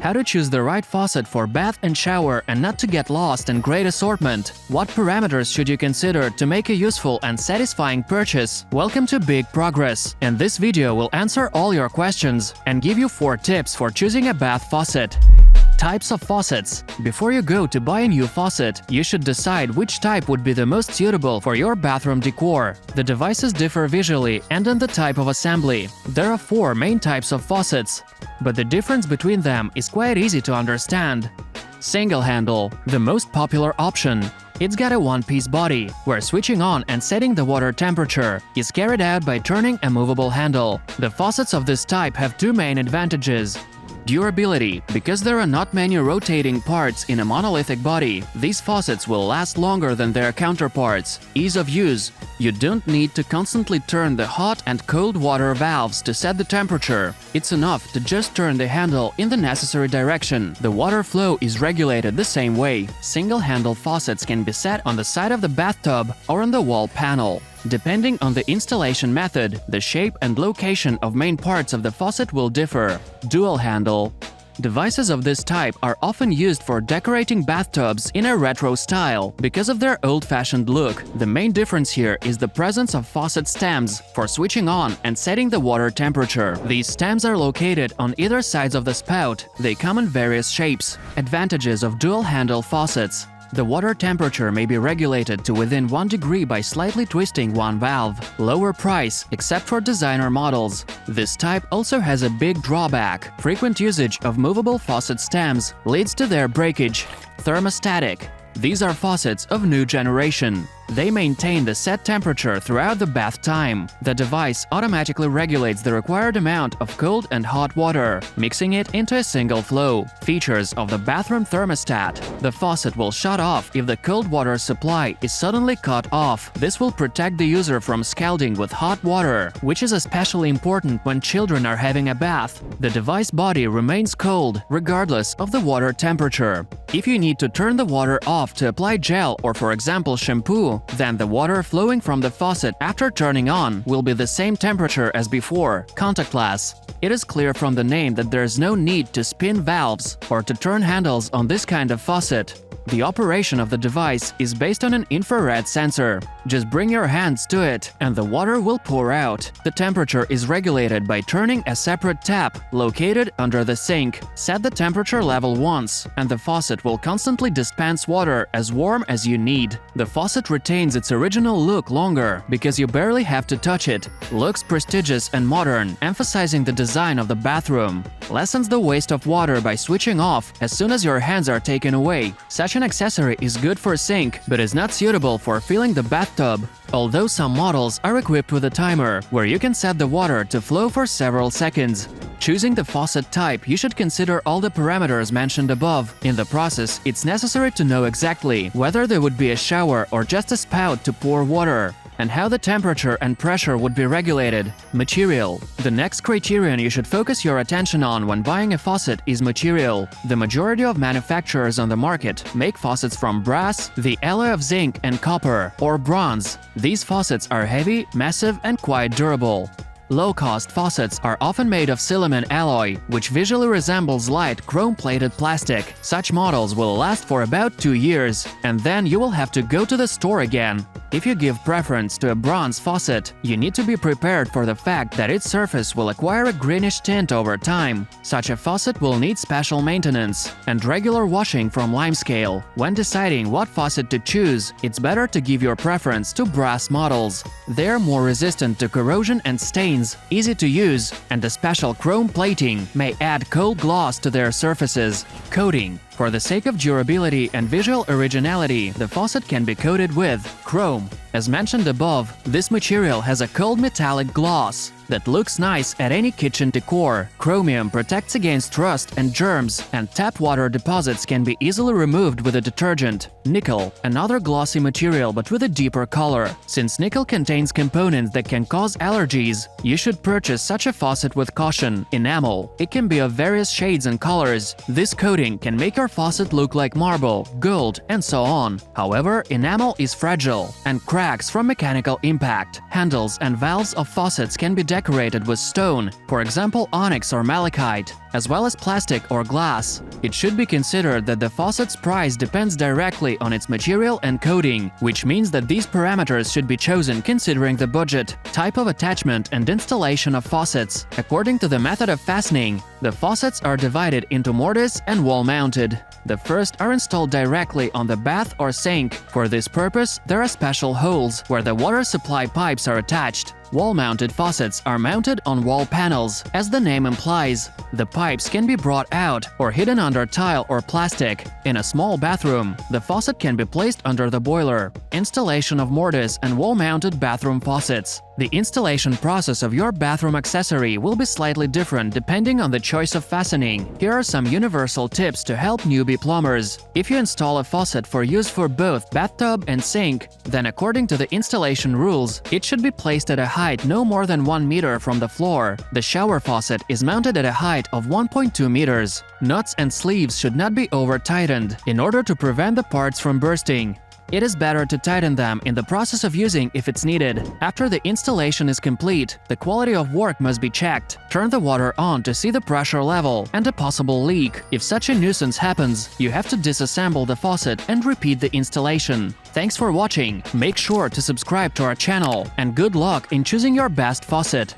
How to choose the right faucet for bath and shower and not to get lost in great assortment. What parameters should you consider to make a useful and satisfying purchase? Welcome to Big Progress. In this video, we'll answer all your questions and give you 4 tips for choosing a bath faucet. Types of faucets. Before you go to buy a new faucet, you should decide which type would be the most suitable for your bathroom decor. The devices differ visually and in the type of assembly. There are 4 main types of faucets, but the difference between them is quite easy to understand. Single handle, the most popular option. It's got a one-piece body, where switching on and setting the water temperature is carried out by turning a movable handle. The faucets of this type have 2 main advantages. Durability. Because there are not many rotating parts in a monolithic body, these faucets will last longer than their counterparts. Ease of use. You don't need to constantly turn the hot and cold water valves to set the temperature. It's enough to just turn the handle in the necessary direction. The water flow is regulated the same way. Single-handle faucets can be set on the side of the bathtub or on the wall panel. Depending on the installation method, the shape and location of main parts of the faucet will differ. Dual handle. Devices of this type are often used for decorating bathtubs in a retro style because of their old-fashioned look. The main difference here is the presence of faucet stems for switching on and setting the water temperature. These stems are located on either sides of the spout. They come in various shapes. Advantages of dual-handle faucets. The water temperature may be regulated to within 1 degree by slightly twisting one valve. Lower price, except for designer models. This type also has a big drawback. Frequent usage of movable faucet stems leads to their breakage. Thermostatic. These are faucets of new generation. They maintain the set temperature throughout the bath time. The device automatically regulates the required amount of cold and hot water, mixing it into a single flow. Features of the bathroom thermostat. The faucet will shut off if the cold water supply is suddenly cut off. This will protect the user from scalding with hot water, which is especially important when children are having a bath. The device body remains cold, regardless of the water temperature. If you need to turn the water off to apply gel or, for example, shampoo, then the water flowing from the faucet after turning on will be the same temperature as before. Contactless. It is clear from the name that there is no need to spin valves or to turn handles on this kind of faucet. The operation of the device is based on an infrared sensor. Just bring your hands to it and the water will pour out. The temperature is regulated by turning a separate tap located under the sink. Set the temperature level once and the faucet will constantly dispense water as warm as you need. The faucet retains its original look longer because you barely have to touch it. Looks prestigious and modern, emphasizing the design of the bathroom. Lessens the waste of water by switching off as soon as your hands are taken away. Such an accessory is good for a sink, but is not suitable for filling the bathtub. Although some models are equipped with a timer, where you can set the water to flow for several seconds. Choosing the faucet type, you should consider all the parameters mentioned above. In the process, it's necessary to know exactly whether there would be a shower or just a spout to pour water, and how the temperature and pressure would be regulated. Material. The next criterion you should focus your attention on when buying a faucet is material. The majority of manufacturers on the market make faucets from brass, the alloy of zinc and copper, or bronze. These faucets are heavy, massive, and quite durable. Low-cost faucets are often made of silicon alloy, which visually resembles light chrome-plated plastic. Such models will last for about 2 years, and then you will have to go to the store again. If you give preference to a bronze faucet, you need to be prepared for the fact that its surface will acquire a greenish tint over time. Such a faucet will need special maintenance and regular washing from limescale. When deciding what faucet to choose, it's better to give your preference to brass models. They are more resistant to corrosion and stains, easy to use, and a special chrome plating may add cold gloss to their surfaces. Coating. For the sake of durability and visual originality, the faucet can be coated with chrome. As mentioned above, this material has a cold metallic gloss that looks nice at any kitchen decor. Chromium protects against rust and germs, and tap water deposits can be easily removed with a detergent. Nickel, another glossy material but with a deeper color. Since nickel contains components that can cause allergies, you should purchase such a faucet with caution. Enamel. It can be of various shades and colors. This coating can make your faucet look like marble, gold, and so on. However, enamel is fragile and cracks cracks from mechanical impact. Handles and valves of faucets can be decorated with stone, for example onyx or malachite, as well as plastic or glass. It should be considered that the faucet's price depends directly on its material and coating, which means that these parameters should be chosen considering the budget, type of attachment and installation of faucets. According to the method of fastening, the faucets are divided into mortise and wall-mounted. The first are installed directly on the bath or sink. For this purpose, there are special holes where the water supply pipes are attached. Wall-mounted faucets are mounted on wall panels, as the name implies. The pipes can be brought out or hidden under tile or plastic. In a small bathroom, the faucet can be placed under the boiler. Installation of mortise and wall-mounted bathroom faucets. The installation process of your bathroom accessory will be slightly different depending on the choice of fastening. Here are some universal tips to help newbie plumbers. If you install a faucet for use for both bathtub and sink, then according to the installation rules, it should be placed at a height no more than 1 meter from the floor. The shower faucet is mounted at a height of 1.2 meters. Nuts and sleeves should not be over-tightened in order to prevent the parts from bursting. It is better to tighten them in the process of using if it's needed. After the installation is complete, the quality of work must be checked. Turn the water on to see the pressure level and a possible leak. If such a nuisance happens, you have to disassemble the faucet and repeat the installation. Thanks for watching. Make sure to subscribe to our channel and good luck in choosing your best faucet.